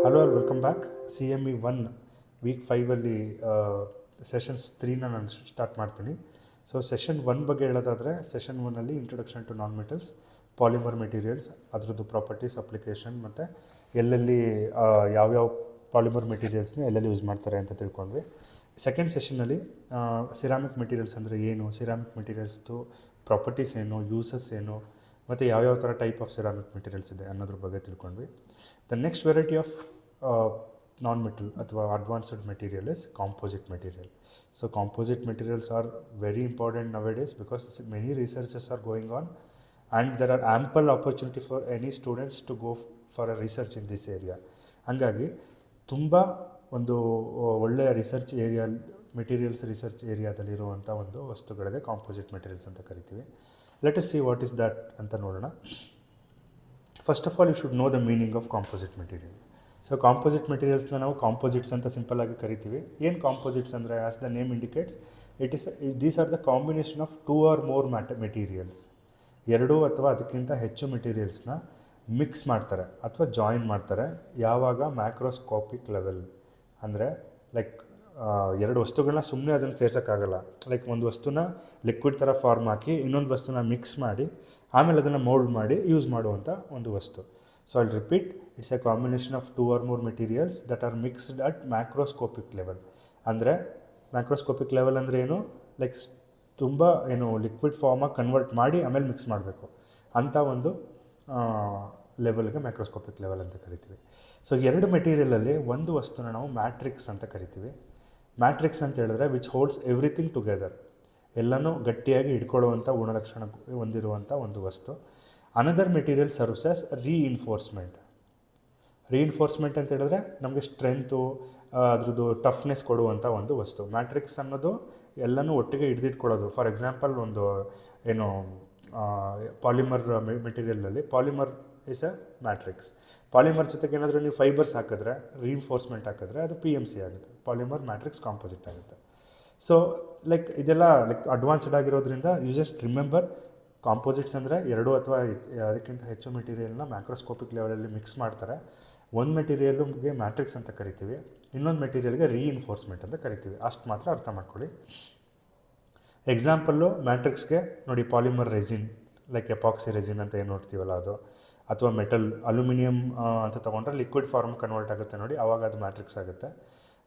Hello all welcome back. CME 1 week 5ಅಲ್ಲಿ sessions 3ನ ನಾನು ಸ್ಟಾರ್ಟ್ ಮಾಡ್ತೀನಿ. ಸೊ ಸೆಷನ್ 1 ಬಗ್ಗೆ ಹೇಳೋದಾದರೆ, ಸೆಷನ್ 1ಅಲ್ಲಿ introduction to non metals, polymer materials, ಅದರದ್ದು ಪ್ರಾಪರ್ಟೀಸ್, ಅಪ್ಲಿಕೇಶನ್ ಮತ್ತು ಎಲ್ಲೆಲ್ಲಿ ಯಾವ್ಯಾವ ಪಾಲಿಮರ್ ಮೆಟೀರಿಯಲ್ಸ್ನ ಎಲ್ಲೆಲ್ಲಿ ಯೂಸ್ ಮಾಡ್ತಾರೆ ಅಂತ ತಿಳ್ಕೊಂಡ್ವಿ. ಸೆಕೆಂಡ್ ಸೆಷನ್ನಲ್ಲಿ ಸಿರಾಮಿಕ್ ಮೆಟೀರಿಯಲ್ಸ್ ಅಂದರೆ ಏನು, ಸಿರಾಮಿಕ್ ಮೆಟೀರಿಯಲ್ಸ್ದು ಪ್ರಾಪರ್ಟೀಸ್ ಏನು, ಯೂಸಸ್ ಏನು, ಮತ್ತು ಯಾವ್ಯಾವ ಥರ ಟೈಪ್ ಆಫ್ ಸಿರಾಮಿಕ್ ಮೆಟೀರಿಯಲ್ಸ್ ಇದೆ ಅನ್ನೋದ್ರ ಬಗ್ಗೆ ತಿಳ್ಕೊಂಡ್ವಿ. The next variety of non-metal ಅಥವಾ advanced material is composite material. So composite materials are very important nowadays because many researches are going on and there are ample opportunity for any students to go for a research in this area. ಹಂಗಾಗಿ ತುಂಬ ಒಂದು ಒಳ್ಳೆಯ research area, materials research ಏರಿಯಾದಲ್ಲಿರುವಂಥ ಒಂದು ವಸ್ತುಗಳಿಗೆ composite materials ಅಂತ ಕರಿತೀವಿ. Let us see what is that ಅಂತ ನೋಡೋಣ. First of all you should know the meaning of composite material. So composite ಮೆಟೀರಿಯಲ್ಸ್ನ ನಾವು ಕಾಂಪೋಸಿಟ್ಸ್ ಅಂತ ಸಿಂಪಲ್ಲಾಗಿ ಕರಿತೀವಿ. ಏನು ಕಾಂಪೋಸಿಟ್ಸ್ ಅಂದರೆ, as the name indicates, these are the combination of 2 or more materials. 2 ಅಥವಾ ಅದಕ್ಕಿಂತ ಹೆಚ್ಚು ಮೆಟೀರಿಯಲ್ಸ್ನ ಮಿಕ್ಸ್ ಮಾಡ್ತಾರೆ ಅಥವಾ ಜಾಯಿನ್ ಮಾಡ್ತಾರೆ. ಯಾವಾಗ ಮ್ಯಾಕ್ರೋಸ್ಕೋಪಿಕ್ ಲೆವೆಲ್ ಅಂದರೆ ಲೈಕ್ 2 ವಸ್ತುಗಳನ್ನ ಸುಮ್ಮನೆ ಅದನ್ನು ಸೇರ್ಸೋಕ್ಕಾಗಲ್ಲ. ಲೈಕ್ ಒಂದು ವಸ್ತುನ ಲಿಕ್ವಿಡ್ ಥರ ಫಾರ್ಮ್ ಹಾಕಿ ಇನ್ನೊಂದು ವಸ್ತುನ ಮಿಕ್ಸ್ ಮಾಡಿ ಆಮೇಲೆ ಅದನ್ನು ಮೋಲ್ಡ್ ಮಾಡಿ ಯೂಸ್ ಮಾಡುವಂಥ ಒಂದು ವಸ್ತು. So I'll repeat, it's A combination of 2 or more materials that are mixed at macroscopic level. ಅಂದರೆ ಮ್ಯಾಕ್ರೋಸ್ಕೋಪಿಕ್ ಲೆವೆಲ್ ಅಂದರೆ ಏನು, ಲೈಕ್ ತುಂಬ ಏನು ಲಿಕ್ವಿಡ್ ಫಾರ್ಮಾಗಿ ಕನ್ವರ್ಟ್ ಮಾಡಿ ಆಮೇಲೆ ಮಿಕ್ಸ್ ಮಾಡಬೇಕು ಅಂಥ ಒಂದು ಲೆವೆಲ್ಗೆ ಮ್ಯಾಕ್ರೋಸ್ಕೋಪಿಕ್ ಲೆವೆಲ್ ಅಂತ ಕರಿತೀವಿ. ಸೊ 2 ಮೆಟೀರಿಯಲಲ್ಲಿ ಒಂದು ವಸ್ತುನ ನಾವು ಮ್ಯಾಟ್ರಿಕ್ಸ್ ಅಂತ ಕರಿತೀವಿ. ಮ್ಯಾಟ್ರಿಕ್ಸ್ ಅಂತ ಹೇಳಿದ್ರೆ ವಿಚ್ ಹೋಲ್ಡ್ಸ್ ಎವ್ರಿಥಿಂಗ್ ಟುಗೆದರ್, ಎಲ್ಲನೂ ಗಟ್ಟಿಯಾಗಿ ಇಟ್ಕೊಳ್ಳುವಂಥ ಗುಣಲಕ್ಷಣ ಹೊಂದಿರುವಂಥ ಒಂದು ವಸ್ತು. Another material serves as reinforcement. Reinforcement ಅಂತ ಹೇಳಿದ್ರೆ ನಮಗೆ ಸ್ಟ್ರೆಂತು, ಅದ್ರದ್ದು ಟಫ್ನೆಸ್ ಕೊಡುವಂಥ ಒಂದು ವಸ್ತು. ಮ್ಯಾಟ್ರಿಕ್ಸ್ ಅನ್ನೋದು ಎಲ್ಲನೂ ಒಟ್ಟಿಗೆ ಹಿಡಿದಿಟ್ಕೊಳ್ಳೋದು. ಫಾರ್ ಎಕ್ಸಾಂಪಲ್, ಒಂದು ಏನು ಪಾಲಿಮರ್ ಮೆಟೀರಿಯಲಲ್ಲಿ polymer is a matrix. Polymer ಜೊತೆಗೆ ಏನಾದರೂ ನೀವು ಫೈಬರ್ಸ್ ಹಾಕಿದ್ರೆ, ರೀಇನ್ಫೋರ್ಸ್ಮೆಂಟ್ ಹಾಕಿದ್ರೆ ಅದು PMC ಆಗುತ್ತೆ, ಪಾಲಿಮರ್ ಮ್ಯಾಟ್ರಿಕ್ಸ್ ಕಾಂಪೋಸಿಟ್ ಆಗುತ್ತೆ. ಸೊ ಲೈಕ್ ಇದೆಲ್ಲ ಲೈಕ್ ಅಡ್ವಾನ್ಸ್ಡ್ ಆಗಿರೋದ್ರಿಂದ ಯು ಜಸ್ಟ್ ರಿಮೆಂಬರ್, ಕಾಂಪೋಸಿಟ್ಸ್ ಅಂದರೆ 2 ಅಥವಾ ಅದಕ್ಕಿಂತ ಹೆಚ್ಚು ಮೆಟೀರಿಯಲ್ನ ಮ್ಯಾಕ್ರೋಸ್ಕೋಪಿಕ್ ಲೆವೆಲಲ್ಲಿ ಮಿಕ್ಸ್ ಮಾಡ್ತಾರೆ. ಒಂದು ಮೆಟೀರಿಯಲ್ಗೆ ಮ್ಯಾಟ್ರಿಕ್ಸ್ ಅಂತ ಕರಿತೀವಿ, ಇನ್ನೊಂದು ಮೆಟೀರಿಯಲ್ಗೆ ರೀಇನ್ಫೋರ್ಸ್ಮೆಂಟ್ ಅಂತ ಕರಿತೀವಿ. ಅಷ್ಟು ಮಾತ್ರ ಅರ್ಥ ಮಾಡ್ಕೊಳ್ಳಿ. ಎಕ್ಸಾಂಪಲ್ಲು ಮ್ಯಾಟ್ರಿಕ್ಸ್ಗೆ ನೋಡಿ, polymer resin, like epoxy resin ಅಂತ ಏನು ನೋಡ್ತೀವಲ್ಲ ಅದು, ಅಥವಾ ಮೆಟಲ್ ಅಲ್ಯೂಮಿನಿಯಂ ಅಂತ ತೊಗೊಂಡ್ರೆ ಲಿಕ್ವಿಡ್ ಫಾರ್ಮ್ ಕನ್ವರ್ಟ್ ಆಗುತ್ತೆ ನೋಡಿ, ಆವಾಗ ಅದು ಮ್ಯಾಟ್ರಿಕ್ಸ್ ಆಗುತ್ತೆ.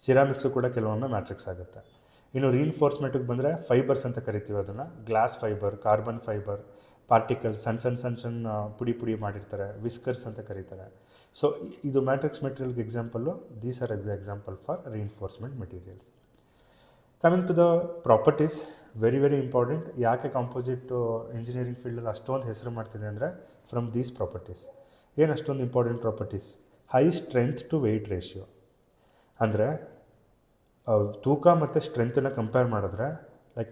ಸಿರಾಮಿಕ್ಸು ಕೂಡ ಕೆಲವೊಮ್ಮೆ ಮ್ಯಾಟ್ರಿಕ್ಸ್ ಆಗುತ್ತೆ. ಇನ್ನು ರೀಇನ್ಫೋರ್ಸ್ಮೆಂಟಿಗೆ ಬಂದರೆ ಫೈಬರ್ಸ್ ಅಂತ ಕರಿತೀವಿ ಅದನ್ನು. Glass fibre, carbon fibre, particle, ಸಣ್ಣ ಪುಡಿ ಮಾಡಿರ್ತಾರೆ, ವಿಸ್ಕರ್ಸ್ ಅಂತ ಕರೀತಾರೆ. ಸೊ ಇದು ಮ್ಯಾಟ್ರಿಕ್ಸ್ ಮೆಟೀರಿಯಲ್ಗೆ example. These are the example for reinforcement materials. Coming to the properties, very very important. ಯಾಕೆ ಕಾಂಪೋಸಿಟ್ ಇಂಜಿನಿಯರಿಂಗ್ ಫೀಲ್ಡಲ್ಲಿ ಅಷ್ಟೊಂದು ಹೆಸರು ಮಾಡ್ತಿದೆ ಅಂದರೆ, ಫ್ರಮ್ ದೀಸ್ ಪ್ರಾಪರ್ಟೀಸ್. ಏನು ಅಷ್ಟೊಂದು important properties? High strength to weight ratio. ಅಂದರೆ ತೂಕ ಮತ್ತು ಸ್ಟ್ರೆಂತನ್ನು ಕಂಪೇರ್ ಮಾಡಿದ್ರೆ, ಲೈಕ್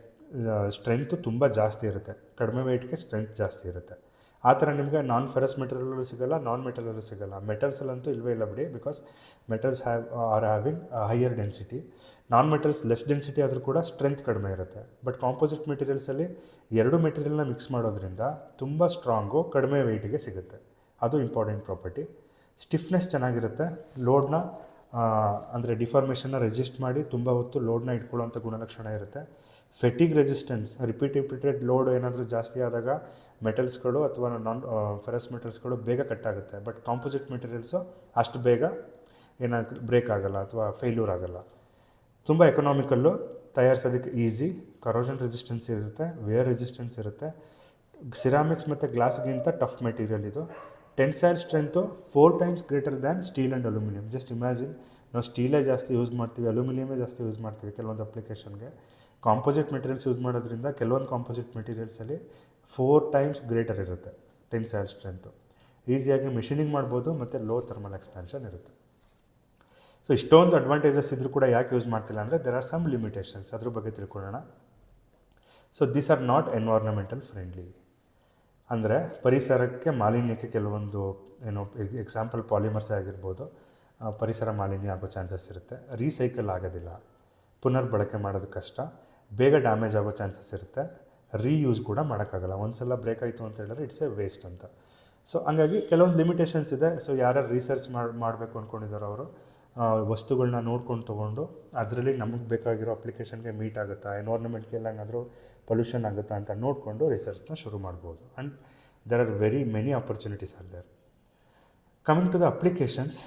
ಸ್ಟ್ರೆಂತು ತುಂಬ ಜಾಸ್ತಿ ಇರುತ್ತೆ, ಕಡಿಮೆ ವೆಯ್ಟ್ಗೆ ಸ್ಟ್ರೆಂತ್ ಜಾಸ್ತಿ ಇರುತ್ತೆ. ಆ ಥರ ನಿಮಗೆ ನಾನ್ ಫೆರಸ್ ಮೆಟೀರಿಯಲ್ಲೂ ಸಿಗೋಲ್ಲ, ನಾನ್ ಮೆಟಲಲ್ಲೂ ಸಿಗೋಲ್ಲ. ಮೆಟಲ್ಸಲ್ಲಂತೂ ಇಲ್ಲವೇ ಇಲ್ಲ ಬಿಡಿ, because metals are having higher density. Non metals less density ಆದರೂ ಕೂಡ ಸ್ಟ್ರೆಂತ್ ಕಡಿಮೆ ಇರುತ್ತೆ. ಬಟ್ ಕಾಂಪೋಸಿಟ್ ಮೆಟೀರಿಯಲ್ಸಲ್ಲಿ 2 ಮೆಟೀರಿಯಲ್ನ ಮಿಕ್ಸ್ ಮಾಡೋದ್ರಿಂದ ತುಂಬ ಸ್ಟ್ರಾಂಗು, ಕಡಿಮೆ ವೆಯ್ಟಿಗೆ ಸಿಗುತ್ತೆ. ಅದು ಇಂಪಾರ್ಟೆಂಟ್ ಪ್ರಾಪರ್ಟಿ. ಸ್ಟಿಫ್ನೆಸ್ ಚೆನ್ನಾಗಿರುತ್ತೆ, ಲೋಡ್ನ ಅಂದರೆ ಡಿಫಾರ್ಮೇಷನ್ನ ರೆಸಿಸ್ಟ್ ಮಾಡಿ ತುಂಬ ಹೊತ್ತು ಲೋಡ್ನ ಇಟ್ಕೊಳ್ಳೋಂಥ ಗುಣಲಕ್ಷಣ ಇರುತ್ತೆ. ಫೆಟಿಗ್ ರೆಸಿಸ್ಟೆನ್ಸ್, ರಿಪೀಟೆಡ್ ಲೋಡ್ ಏನಾದರೂ ಜಾಸ್ತಿ ಆದಾಗ ಮೆಟಲ್ಸ್ಗಳು ಅಥವಾ ನಾನ್ ಫೆರಸ್ ಮೆಟಲ್ಸ್ಗಳು ಬೇಗ ಕಟ್ಟಾಗುತ್ತೆ. ಬಟ್ ಕಾಂಪೋಸಿಟ್ ಮೆಟೀರಿಯಲ್ಸು ಅಷ್ಟು ಬೇಗ ಬ್ರೇಕ್ ಆಗಲ್ಲ ಅಥವಾ ಫೇಲ್ಯೂರ್ ಆಗಲ್ಲ. ತುಂಬ ಎಕನಾಮಿಕಲ್ಲು, ತಯಾರಿಸೋದಕ್ಕೆ ಈಸಿ, ಕರೋಷನ್ ರೆಸಿಸ್ಟೆನ್ಸ್ ಇರುತ್ತೆ, ವೇರ್ ರೆಸಿಸ್ಟೆನ್ಸ್ ಇರುತ್ತೆ. ಸಿರಾಮಿಕ್ಸ್ ಮತ್ತು ಗ್ಲಾಸ್ಗಿಂತ ಟಫ್ ಮೆಟೀರಿಯಲ್ ಇದು. Tensile strength 4 times greater than steel and aluminium. Just imagine, ನಾವು ಸ್ಟೀಲೇ ಜಾಸ್ತಿ ಯೂಸ್ ಮಾಡ್ತೀವಿ, ಅಲ್ಯೂಮಿನಿಯಮೇ ಜಾಸ್ತಿ ಯೂಸ್ ಮಾಡ್ತೀವಿ ಕೆಲವೊಂದು ಅಪ್ಲಿಕೇಶನ್ಗೆ. ಕಾಂಪೋಸಿಟ್ ಮೆಟೀರಿಯಲ್ಸ್ ಯೂಸ್ ಮಾಡೋದ್ರಿಂದ ಕೆಲವೊಂದು ಕಾಂಪೋಸಿಟ್ ಮೆಟೀರಿಯಲ್ಸಲ್ಲಿ 4 times ಗ್ರೇಟರ್ ಇರುತ್ತೆ ಟೆನ್ಸೈಲ್ ಸ್ಟ್ರೆಂತು. ಈಸಿಯಾಗಿ ಮೆಷಿನಿಂಗ್ ಮಾಡ್ಬೋದು ಮತ್ತು ಲೋ ಥರ್ಮಲ್ ಎಕ್ಸ್ಪ್ಯಾನ್ಷನ್ ಇರುತ್ತೆ. ಸೊ ಇಷ್ಟೊಂದು ಅಡ್ವಾಂಟೇಜಸ್ ಇದ್ರೂ ಕೂಡ ಯಾಕೆ ಯೂಸ್ ಮಾಡ್ತಿಲ್ಲ ಅಂದರೆ, ದೆರ್ ಆರ್ ಸಮ್ ಲಿಮಿಟೇಷನ್ಸ್. ಅದ್ರ ಬಗ್ಗೆ ತಿಳ್ಕೊಳ್ಳೋಣ. So these are not environmental friendly. ಅಂದರೆ ಪರಿಸರಕ್ಕೆ ಮಾಲಿನ್ಯಕ್ಕೆ ಕೆಲವೊಂದು ಏನು ಎಕ್ಸಾಂಪಲ್ ಪಾಲಿಮರ್ಸೇ ಆಗಿರ್ಬೋದು, ಪರಿಸರ ಮಾಲಿನ್ಯ ಆಗೋ ಚಾನ್ಸಸ್ ಇರುತ್ತೆ. ರೀಸೈಕಲ್ ಆಗೋದಿಲ್ಲ, ಪುನರ್ಬಳಕೆ ಮಾಡೋದು ಕಷ್ಟ, ಬೇಗ ಡ್ಯಾಮೇಜ್ ಆಗೋ ಚಾನ್ಸಸ್ ಇರುತ್ತೆ. ರೀಯೂಸ್ ಕೂಡ ಮಾಡೋಕ್ಕಾಗಲ್ಲ. ಒಂದು ಸಲ ಬ್ರೇಕ್ ಆಯಿತು ಅಂತ ಹೇಳಿದ್ರೆ ಇಟ್ಸ್ ಎ ವೇಸ್ಟ್ ಅಂತ. ಸೊ ಹಂಗಾಗಿ ಕೆಲವೊಂದು ಲಿಮಿಟೇಷನ್ಸ್ ಇದೆ. ಸೊ ಯಾರ್ಯಾರು ರಿಸರ್ಚ್ ಮಾಡಬೇಕು ಅಂದ್ಕೊಂಡಿದ್ದಾರೋ ಅವರು ವಸ್ತುಗಳನ್ನ ನೋಡ್ಕೊಂಡು ತೊಗೊಂಡು ಅದರಲ್ಲಿ ನಮಗೆ ಬೇಕಾಗಿರೋ ಅಪ್ಲಿಕೇಶನ್ಗೆ ಮೀಟ್ ಆಗುತ್ತಾ, ಎನ್ವೈರ್ಮೆಂಟ್ಗೆ ಎಲ್ಲ ಏನಾದರೂ ಪೊಲ್ಯೂಷನ್ ಆಗುತ್ತಾ ಅಂತ ನೋಡಿಕೊಂಡು ರಿಸರ್ಚ್ನ ಶುರು ಮಾಡ್ಬೋದು. And there are very many opportunities are there. Coming to the applications,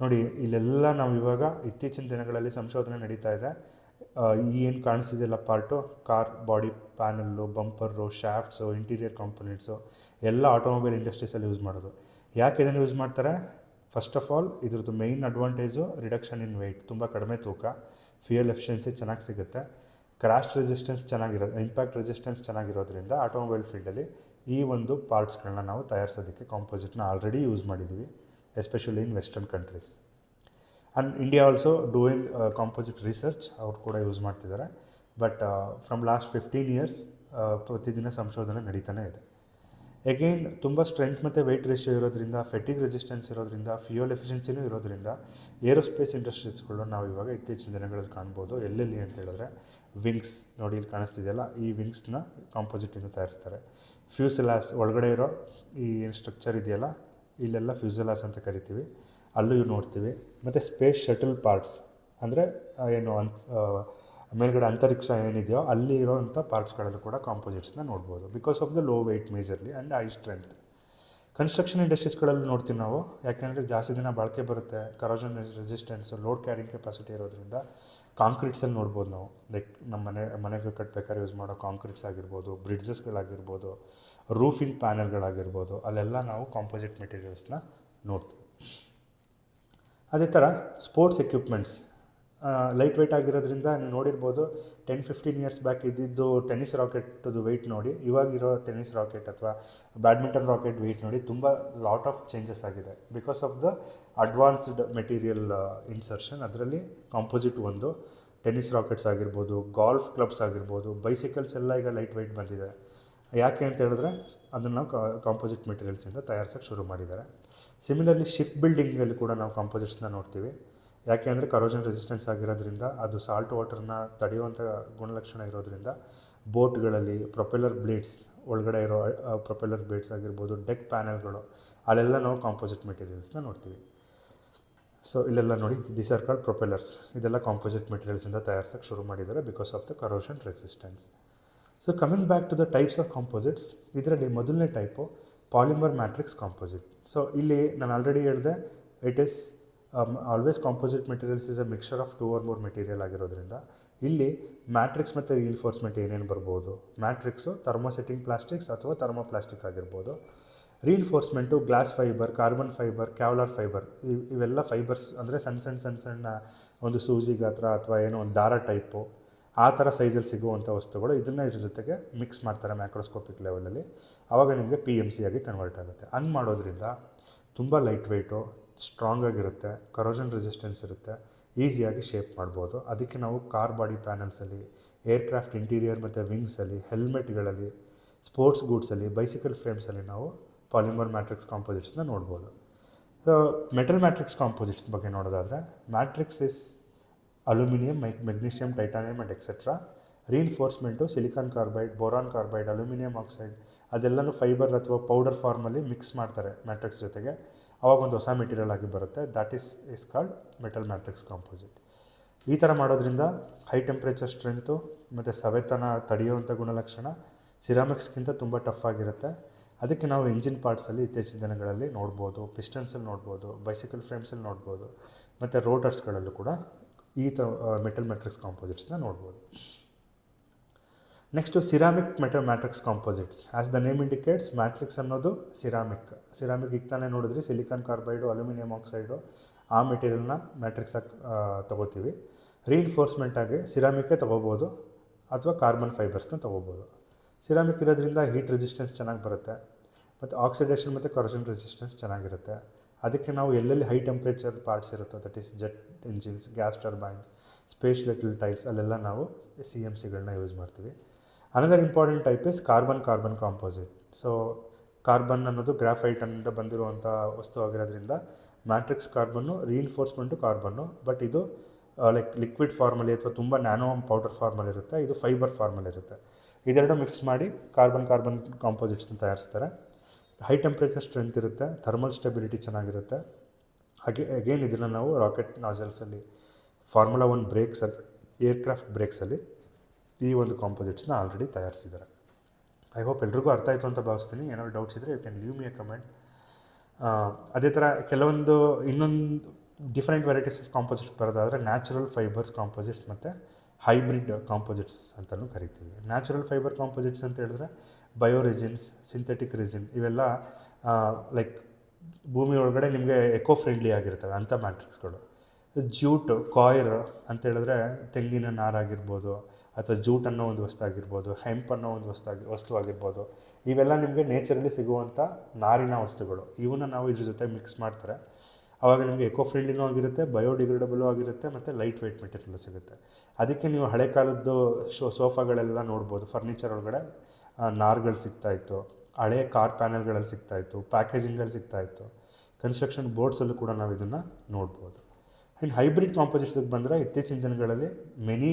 ನೋಡಿ ಇಲ್ಲೆಲ್ಲ ನಾವು ಇವಾಗ ಇತ್ತೀಚಿನ ದಿನಗಳಲ್ಲಿ ಸಂಶೋಧನೆ ನಡೀತಾ ಇದೆ. ಏನು ಕಾಣಿಸ್ತಿದೆಯಲ್ಲ part, car body panel, bumper, shafts, interior components ಎಲ್ಲ ಆಟೋಮೊಬೈಲ್ ಇಂಡಸ್ಟ್ರೀಸಲ್ಲಿ ಯೂಸ್ ಮಾಡೋದು. ಯಾಕೆ ಇದನ್ನು ಯೂಸ್ ಮಾಡ್ತಾರೆ? ಫಸ್ಟ್ ಆಫ್ ಆಲ್ ಇದ್ರದ್ದು main advantage reduction in weight, ತುಂಬ ಕಡಿಮೆ ತೂಕ, ಫ್ಯೂಯಲ್ ಎಫಿಷಿಯನ್ಸಿ ಚೆನ್ನಾಗಿ ಸಿಗುತ್ತೆ, ಕ್ರ್ಯಾಶ್ ರೆಸಿಸ್ಟೆನ್ಸ್ ಚೆನ್ನಾಗಿರೋದು, ಇಂಪ್ಯಾಕ್ಟ್ ರೆಸಿಸ್ಟೆನ್ಸ್ ಚೆನ್ನಾಗಿರೋದ್ರಿಂದ ಆಟೋಮೊಬೈಲ್ ಫೀಲ್ಡಲ್ಲಿ ಈ ಒಂದು ಪಾರ್ಟ್ಸ್ಗಳನ್ನ ನಾವು ತಯಾರಿಸೋದಕ್ಕೆ ಕಾಂಪೋಸಿಟ್ನ ಆಲ್ರೆಡಿ ಯೂಸ್ ಮಾಡಿದ್ದೀವಿ, especially in western countries. And India also doing composite research, ಅವ್ರು ಕೂಡ ಯೂಸ್ ಮಾಡ್ತಿದ್ದಾರೆ. ಬಟ್ ಫ್ರಮ್ ಲಾಸ್ಟ್ 15 years ಪ್ರತಿದಿನ ಸಂಶೋಧನೆ ನಡೀತಾನೆ ಇದೆ. ಎಗೈನ್ ತುಂಬ ಸ್ಟ್ರೆಂತ್ ಮತ್ತು ವೆಯ್ಟ್ ರೇಷಿಯೋ ಇರೋದ್ರಿಂದ, ಫೆಟಿಗ್ ರೆಸಿಸ್ಟೆನ್ಸ್ ಇರೋದ್ರಿಂದ, ಫ್ಯೂಯಲ್ ಎಫಿಷಿಯನ್ಸಿನೂ ಇರೋದ್ರಿಂದ ಏರೋಸ್ಪೇಸ್ ಇಂಡಸ್ಟ್ರೀಸ್ಗಳು ನಾವು ಇವಾಗ ಇತ್ತೀಚಿನ ದಿನಗಳಲ್ಲಿ ಕಾಣ್ಬೋದು. ಎಲ್ಲೆಲ್ಲಿ ಅಂತ ಹೇಳಿದ್ರೆ ವಿಂಗ್ಸ್, ನೋಡಿ ಇಲ್ಲಿ ಕಾಣಿಸ್ತಿದೆಯಲ್ಲ, ಈ ವಿಂಗ್ಸ್ನ ಕಾಂಪೋಸಿಟಿಂದ ತಯಾರಿಸ್ತಾರೆ. ಫ್ಯೂಸೆಲಾಸ್ ಒಳಗಡೆ ಇರೋ ಈ ಏನು ಸ್ಟ್ರಕ್ಚರ್ ಇದೆಯಲ್ಲ, ಇಲ್ಲೆಲ್ಲ ಫ್ಯೂಸೆಲಾಸ್ ಅಂತ ಕರಿತೀವಿ, ಅಲ್ಲೂ ಇವು ನೋಡ್ತೀವಿ. ಮತ್ತು ಸ್ಪೇಸ್ ಶಟಲ್ ಪಾರ್ಟ್ಸ್ ಅಂದರೆ ಏನು ಮೇಲ್ಗಡೆ ಅಂತರಿಕ್ಷ ಏನಿದೆಯೋ ಅಲ್ಲಿ ಇರೋವಂಥ ಪಾರ್ಟ್ಸ್ಗಳಲ್ಲೂ ಕೂಡ ಕಾಂಪೋಸಿಟ್ಸ್ನ ನೋಡ್ಬೋದು, because of the low weight majorly and high strength. Construction ಇಂಡಸ್ಟ್ರೀಸ್ಗಳಲ್ಲಿ ನೋಡ್ತೀವಿ ನಾವು, ಯಾಕೆಂದರೆ ಜಾಸ್ತಿ ದಿನ ಬಾಳಿಕೆ ಬರುತ್ತೆ, corrosion resistance, load carrying capacity ಇರೋದ್ರಿಂದ ಕಾಂಕ್ರೀಟ್ಸಲ್ಲಿ ನೋಡ್ಬೋದು ನಾವು. ಲೈಕ್ ನಮ್ಮ ಮನೆಗೆ ಕಟ್ಟಬೇಕಾದ್ರೆ ಯೂಸ್ ಮಾಡೋ ಕಾಂಕ್ರೀಟ್ಸ್ ಆಗಿರ್ಬೋದು, ಬ್ರಿಡ್ಜಸ್ಗಳಾಗಿರ್ಬೋದು, ರೂಫಿಂಗ್ ಪ್ಯಾನಲ್ಗಳಾಗಿರ್ಬೋದು, ಅಲ್ಲೆಲ್ಲ ನಾವು ಕಾಂಪೋಸಿಟ್ ಮೆಟೀರಿಯಲ್ಸ್ನ ನೋಡ್ತೀವಿ. ಅದೇ ಥರ ಸ್ಪೋರ್ಟ್ಸ್ ಎಕ್ವಿಪ್ಮೆಂಟ್ಸ್ ಲೈಟ್ ವೆಯ್ಟ್ ಆಗಿರೋದ್ರಿಂದ ನೀವು ನೋಡಿರ್ಬೋದು, 10-15 years ಬ್ಯಾಕ್ ಇದ್ದಿದ್ದು ಟೆನ್ನಿಸ್ ರಾಕೆಟ್ದು ವೆಯ್ಟ್ ನೋಡಿ, ಇವಾಗಿರೋ ಟೆನ್ನಿಸ್ ರಾಕೆಟ್ ಅಥವಾ ಬ್ಯಾಡ್ಮಿಂಟನ್ ರಾಕೆಟ್ ವೆಯ್ಟ್ ನೋಡಿ, ತುಂಬ ಲಾಟ್ ಆಫ್ ಚೇಂಜಸ್ ಆಗಿದೆ because of the advanced material insertion. ಅದರಲ್ಲಿ ಕಾಂಪೋಸಿಟ್ ಒಂದು, ಟೆನ್ನಿಸ್ ರಾಕೆಟ್ಸ್ ಆಗಿರ್ಬೋದು, ಗಾಲ್ಫ್ ಕ್ಲಬ್ಸ್ ಆಗಿರ್ಬೋದು, ಬೈಸಿಕಲ್ಸ್ ಎಲ್ಲ ಈಗ ಲೈಟ್ ವೆಯ್ಟ್ ಬಂದಿದೆ. ಯಾಕೆ ಅಂತ ಹೇಳಿದ್ರೆ ಅದನ್ನು ಕಾಂಪೋಸಿಟ್ ಮೆಟೀರಿಯಲ್ಸಿಂದ ತಯಾರಿಸೋಕ್ಕೆ ಶುರು ಮಾಡಿದ್ದಾರೆ. ಸಿಮಿಲರ್ಲಿ ಶಿಪ್ ಬಿಲ್ಡಿಂಗಲ್ಲಿ ಕೂಡ ನಾವು ಕಾಂಪೋಸಿಟ್ಸ್ನ ನೋಡ್ತೀವಿ. ಯಾಕೆ ಅಂದರೆ ಕರೋಷನ್ ರೆಸಿಸ್ಟೆನ್ಸ್ ಆಗಿರೋದ್ರಿಂದ, ಅದು ಸಾಲ್ಟ್ ವಾಟರ್ನ ತಡೆಯುವಂಥ ಗುಣಲಕ್ಷಣ ಇರೋದ್ರಿಂದ ಬೋಟ್ಗಳಲ್ಲಿ ಪ್ರೊಪೆಲ್ಲರ್ ಬ್ಲೇಡ್ಸ್, ಒಳಗಡೆ ಇರೋ ಪ್ರೊಪೆಲ್ಲರ್ ಬ್ಲೇಡ್ಸ್ ಆಗಿರ್ಬೋದು, ಡೆಕ್ ಪ್ಯಾನಲ್ಗಳು, ಅಲ್ಲೆಲ್ಲ ನಾವು ಕಾಂಪೋಸಿಟ್ ಮೆಟೀರಿಯಲ್ಸ್ನ ನೋಡ್ತೀವಿ. ಸೊ ಇಲ್ಲೆಲ್ಲ ನೋಡಿ, ದಿಸ್ ಆರ್ ಕಾಲ್ಡ್ ಪ್ರೊಪೆಲ್ಲರ್ಸ್. ಇದೆಲ್ಲ ಕಾಂಪೋಸಿಟ್ ಮೆಟೀರಿಯಲ್ಸಿಂದ ತಯಾರಿಸೋಕ್ಕೆ ಶುರು ಮಾಡಿದ್ದಾರೆ because of the corrosion resistance. So coming back to the types of composites, ಇದರಲ್ಲಿ ಮೊದಲನೇ type polymer matrix composite. So ಇಲ್ಲಿ ನಾನು ಆಲ್ರೆಡಿ ಹೇಳಿದೆ, it is always composite materials is a mixture of 2 or more material ಆಗಿರೋದ್ರಿಂದ ಇಲ್ಲಿ matrix ಮತ್ತು reinforcement ಏನೇನು ಬರ್ಬೋದು. ಮ್ಯಾಟ್ರಿಕ್ಸು ಥರ್ಮೋಸೆಟಿಂಗ್ ಪ್ಲಾಸ್ಟಿಕ್ಸ್ ಅಥವಾ ಥರ್ಮೋಪ್ಲಾಸ್ಟಿಕ್ ಆಗಿರ್ಬೋದು. Reinforcement glass fibre, carbon fibre, Kevlar fibre, ಇವೆಲ್ಲ ಫೈಬರ್ಸ್ ಅಂದರೆ ಸಣ್ಣ ಒಂದು ಸೂಜಿ ಗಾತ್ರ ಅಥವಾ ಏನೋ ಒಂದು ದಾರ ಟೈಪು ಆ ಥರ ಸೈಜಲ್ಲಿ ಸಿಗುವಂಥ ವಸ್ತುಗಳು, ಇದನ್ನು ಇದ್ರ ಜೊತೆಗೆ ಮಿಕ್ಸ್ ಮಾಡ್ತಾರೆ ಮ್ಯಾಕ್ರೋಸ್ಕೋಪಿಕ್ ಲೆವೆಲಲ್ಲಿ. ಆವಾಗ ನಿಮಗೆ PMC ಆಗಿ ಕನ್ವರ್ಟ್ ಆಗುತ್ತೆ. ಹಂಗೆ ಮಾಡೋದ್ರಿಂದ ತುಂಬ ಲೈಟ್ ವೆಯ್ಟು, ಸ್ಟ್ರಾಂಗ್ ಆಗಿರುತ್ತೆ, ಕರೋಷನ್ ರೆಸಿಸ್ಟೆನ್ಸ್ ಇರುತ್ತೆ, ಈಸಿಯಾಗಿ ಶೇಪ್ ಮಾಡ್ಬೋದು. ಅದಕ್ಕೆ ನಾವು ಕಾರ್ ಬಾಡಿ ಪ್ಯಾನಲ್ಸಲ್ಲಿ, ಏರ್ಕ್ರಾಫ್ಟ್ ಇಂಟೀರಿಯರ್ ಮತ್ತು ವಿಂಗ್ಸಲ್ಲಿ, ಹೆಲ್ಮೆಟ್ಗಳಲ್ಲಿ, ಸ್ಪೋರ್ಟ್ಸ್ ಗೂಡ್ಸಲ್ಲಿ, ಬೈಸಿಕಲ್ ಫ್ರೇಮ್ಸಲ್ಲಿ ನಾವು ಪಾಲಿಮರ್ ಮ್ಯಾಟ್ರಿಕ್ಸ್ ಕಾಂಪೋಸಿಟ್ಸ್ನ ನೋಡ್ಬೋದು. ಮೆಟಲ್ ಮ್ಯಾಟ್ರಿಕ್ಸ್ ಕಾಂಪೋಸಿಟ್ಸ್ ಬಗ್ಗೆ ನೋಡೋದಾದರೆ, matrix is aluminium, magnesium, titanium and etcetera. Reinforcement silicon carbide, boron carbide, aluminium oxide, ಅದೆಲ್ಲನೂ ಫೈಬರ್ ಅಥವಾ ಪೌಡರ್ ಫಾರ್ಮಲ್ಲಿ ಮಿಕ್ಸ್ ಮಾಡ್ತಾರೆ ಮ್ಯಾಟ್ರಿಕ್ಸ್ ಜೊತೆಗೆ. ಆವಾಗ ಒಂದು ಹೊಸ ಮೆಟೀರಿಯಲ್ ಆಗಿ ಬರುತ್ತೆ. That is called metal matrix composite. ಈ ಥರ ಮಾಡೋದ್ರಿಂದ ಹೈ ಟೆಂಪ್ರೇಚರ್ ಸ್ಟ್ರೆಂತು ಮತ್ತು ಸವೆತನ ತಡೆಯುವಂಥ ಗುಣಲಕ್ಷಣ ಸಿರಾಮಿಕ್ಸ್ಗಿಂತ ತುಂಬ ಟಫ್ ಆಗಿರುತ್ತೆ. ಅದಕ್ಕೆ ನಾವು ಇಂಜಿನ್ ಪಾರ್ಟ್ಸಲ್ಲಿ ಇತ್ತೀಚಿನ ದಿನಗಳಲ್ಲಿ ನೋಡ್ಬೋದು, ಪಿಸ್ಟನ್ಸಲ್ಲಿ ನೋಡ್ಬೋದು, ಬೈಸಿಕಲ್ ಫ್ರೇಮ್ಸಲ್ಲಿ ನೋಡ್ಬೋದು, ಮತ್ತು ರೋಟರ್ಸ್ಗಳಲ್ಲೂ ಕೂಡ ಈ ಮೆಟಲ್ ಮ್ಯಾಟ್ರಿಕ್ಸ್ ಕಾಂಪೋಸಿಟ್ಸ್ನ ನೋಡ್ಬೋದು. Next ceramic metal matrix composites. As the name indicates, matrix ಅನ್ನೋದು ಸಿರಾಮಿಕ್ ಈಗ ತಾನೇ ನೋಡಿದ್ರಿ, ಸಿಲಿಕಾನ್ ಕಾರ್ಬೈಡು, ಅಲ್ಯೂಮಿನಿಯಂ ಆಕ್ಸೈಡು, ಆ ಮೆಟೀರಿಯಲ್ನ ಮ್ಯಾಟ್ರಿಕ್ಸಾಗಿ ತೊಗೋತೀವಿ. ರೀಇನ್ಫೋರ್ಸ್ಮೆಂಟಾಗಿ ಸಿರಾಮಿಕ್ಕೇ ತೊಗೋಬೋದು ಅಥವಾ ಕಾರ್ಬನ್ ಫೈಬರ್ಸ್ನ ತೊಗೋಬೋದು. ಸಿರಾಮಿಕ್ ಇರೋದ್ರಿಂದ ಹೀಟ್ ರೆಸಿಸ್ಟೆನ್ಸ್ ಚೆನ್ನಾಗಿ ಬರುತ್ತೆ ಮತ್ತು ಆಕ್ಸಿಡೇಷನ್ ಮತ್ತು ಕರೋಷನ್ ರೆಸಿಸ್ಟೆನ್ಸ್ ಚೆನ್ನಾಗಿರುತ್ತೆ. ಅದಕ್ಕೆ ನಾವು ಎಲ್ಲೆಲ್ಲಿ ಹೈ ಟೆಂಪ್ರೇಚರ್ ಪಾರ್ಟ್ಸ್ ಇರುತ್ತೋ, that is jet engines, gas turbines, space little tiles, ಅಲ್ಲೆಲ್ಲ ನಾವು CMCಗಳನ್ನ ಯೂಸ್ ಮಾಡ್ತೀವಿ. Another important type is carbon composite. So carbon ಅನ್ನೋದು ಗ್ರಾಫೈಟಿಂದ ಬಂದಿರುವಂಥ ವಸ್ತು ಆಗಿರೋದ್ರಿಂದ ಮ್ಯಾಟ್ರಿಕ್ಸ್ ಕಾರ್ಬನ್ನು, ರೀಇನ್ಫೋರ್ಸ್ಮೆಂಟು ಕಾರ್ಬನ್ನು, ಬಟ್ ಇದು ಲೈಕ್ ಲಿಕ್ವಿಡ್ ಫಾರ್ಮಲ್ಲಿ ಅಥವಾ ತುಂಬ ನ್ಯಾನೋ ಪೌಡರ್ ಫಾರ್ಮಲ್ಲಿ ಇರುತ್ತೆ, ಇದು ಫೈಬರ್ ಫಾರ್ಮಲ್ಲಿ ಇರುತ್ತೆ. ಇದೆರಡು ಮಿಕ್ಸ್ ಮಾಡಿ ಕಾರ್ಬನ್ ಕಾಂಪೋಸಿಟ್ಸ್ನ ತಯಾರಿಸ್ತಾರೆ. ಹೈ ಟೆಂಪ್ರೇಚರ್ ಸ್ಟ್ರೆಂತ್ ಇರುತ್ತೆ, ಥರ್ಮಲ್ ಸ್ಟೆಬಿಲಿಟಿ ಚೆನ್ನಾಗಿರುತ್ತೆ. ಹಾಗೆ ಅಗೇನ್ ಇದನ್ನು ನಾವು ರಾಕೆಟ್ ನಾಜಲ್ಸಲ್ಲಿ ಫಾರ್ಮುಲಾ 1 ಬ್ರೇಕ್ಸಲ್ಲಿ, ಏರ್ಕ್ರಾಫ್ಟ್ ಬ್ರೇಕ್ಸಲ್ಲಿ ಈ ಒಂದು ಕಾಂಪೋಸಿಟ್ಸ್ನ ಆಲ್ರೆಡಿ ತಯಾರಿಸಿದ್ದಾರೆ. ಐ ಹೋಪ್ ಎಲ್ರಿಗೂ ಅರ್ಥ ಆಯಿತು ಅಂತ ಭಾವಿಸ್ತೀನಿ. ಏನಾದ್ರು ಡೌಟ್ಸ್ ಇದ್ದರೆ you can leave me a comment. ಅದೇ ಥರ ಕೆಲವೊಂದು ಇನ್ನೊಂದು ಡಿಫ್ರೆಂಟ್ ವೆರೈಟೀಸ್ ಆಫ್ ಕಾಂಪೋಸಿಟ್ಸ್ ಬರೋದಾದರೆ ನ್ಯಾಚುರಲ್ ಫೈಬರ್ಸ್ ಕಾಂಪೋಸಿಟ್ಸ್ ಮತ್ತು ಹೈಬ್ರಿಡ್ ಕಾಂಪೋಸಿಟ್ಸ್ ಅಂತಲೂ ಕರಿತೀವಿ. ನ್ಯಾಚುರಲ್ ಫೈಬರ್ ಕಾಂಪೋಸಿಟ್ಸ್ ಅಂತ ಹೇಳಿದ್ರೆ ಬಯೋರೆಸಿನ್ಸ್, ಸಿಂಥೆಟಿಕ್ ರೆಸಿನ್, ಇವೆಲ್ಲ ಲೈಕ್ ಭೂಮಿ ಒಳಗಡೆ ನಿಮಗೆ ಎಕೋ ಫ್ರೆಂಡ್ಲಿ ಆಗಿರ್ತವೆ ಅಂಥ ಮ್ಯಾಟ್ರಿಕ್ಸ್ಗಳು. ಜೂಟ್, ಕಾಯಿರ್ ಅಂತ ಹೇಳಿದ್ರೆ ತೆಂಗಿನ ನಾರಾಗಿರ್ಬೋದು, ಅಥವಾ ಜೂಟ್ ಅನ್ನೋ ಒಂದು ವಸ್ತು ಆಗಿರ್ಬೋದು, ಹೆಂಪ್ ಅನ್ನೋ ಒಂದು ವಸ್ತು ಆಗಿರ್ಬೋದು, ಇವೆಲ್ಲ ನಿಮಗೆ ನೇಚರಲ್ಲಿ ಸಿಗುವಂಥ ನಾರಿನ ವಸ್ತುಗಳು. ಇವನ್ನ ನಾವು ಇದ್ರ ಜೊತೆ ಮಿಕ್ಸ್ ಮಾಡ್ತಾರೆ, ಆವಾಗ ನಿಮಗೆ ಎಕೋ ಫ್ರೆಂಡ್ಲಿನೂ ಆಗಿರುತ್ತೆ, ಬಯೋಡಿಗ್ರೇಡಬಲು ಆಗಿರುತ್ತೆ, ಮತ್ತು ಲೈಟ್ ವೆಯ್ಟ್ ಮೆಟೀರಿಯಲ್ಲು ಸಿಗುತ್ತೆ. ಅದಕ್ಕೆ ನೀವು ಹಳೆ ಕಾಲದ್ದು ಸೋಫಾಗಳೆಲ್ಲ ನೋಡ್ಬೋದು, ಫರ್ನಿಚರ್ ಒಳಗಡೆ ನಾರುಗಳು ಸಿಗ್ತಾಯಿತ್ತು, ಹಳೆ ಕಾರ್ ಪ್ಯಾನಲ್ಗಳಲ್ಲಿ ಸಿಗ್ತಾಯಿತ್ತು, ಪ್ಯಾಕೇಜಿಂಗಲ್ಲಿ ಸಿಗ್ತಾಯಿತ್ತು, ಕನ್ಸ್ಟ್ರಕ್ಷನ್ ಬೋರ್ಡ್ಸಲ್ಲೂ ಕೂಡ ನಾವು ಇದನ್ನು ನೋಡ್ಬೋದು. ಆ್ಯಂಡ್ ಹೈಬ್ರಿಡ್ ಕಾಂಪೋಸಿಟ್ಸ್ಗೆ ಬಂದರೆ ಇತ್ತೀಚಿನ ದಿನಗಳಲ್ಲಿ ಮೆನಿ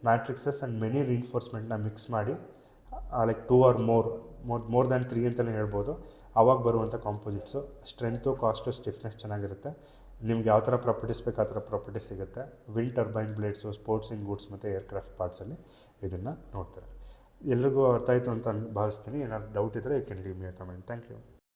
ಮ್ಯಾಟ್ರಿಕ್ಸಸ್ ಆ್ಯಂಡ್ ಮೆನಿ ರೀಇನ್ಫೋರ್ಸ್ಮೆಂಟ್ನ ಮಿಕ್ಸ್ ಮಾಡಿ ಲೈಕ್ 2 ಆರ್ ಮೋರ್ ದ್ಯಾನ್ 3 ಅಂತಲೇ ಹೇಳ್ಬೋದು. ಆವಾಗ ಬರುವಂಥ ಕಾಂಪೋಸಿಟ್ಸು ಸ್ಟ್ರೆಂತು, ಕಾಸ್ಟು, ಸ್ಟಿಫ್ನೆಸ್ ಚೆನ್ನಾಗಿರುತ್ತೆ. ನಿಮ್ಗೆ ಯಾವ ಥರ ಪ್ರಾಪರ್ಟೀಸ್ ಬೇಕು ಆ ಥರ ಪ್ರಾಪರ್ಟೀಸ್ ಸಿಗುತ್ತೆ. ವಿಂಡ್ ಟರ್ಬೈನ್ ಬ್ಲೇಡ್ಸು, ಸ್ಪೋರ್ಟ್ಸಿಂಗ್ ಗೂಡ್ಸ್ ಮತ್ತು ಏರ್ಕ್ರಾಫ್ಟ್ ಪಾರ್ಟ್ಸಲ್ಲಿ ಇದನ್ನು ನೋಡ್ತಾರೆ. ಎಲ್ರಿಗೂ ಅರ್ಥ ಆಯಿತು ಅಂತ ಭಾವಿಸ್ತೀನಿ. ಏನಾದ್ರು ಡೌಟ್ ಇದ್ದರೆ you can leave me a comment. Thank you.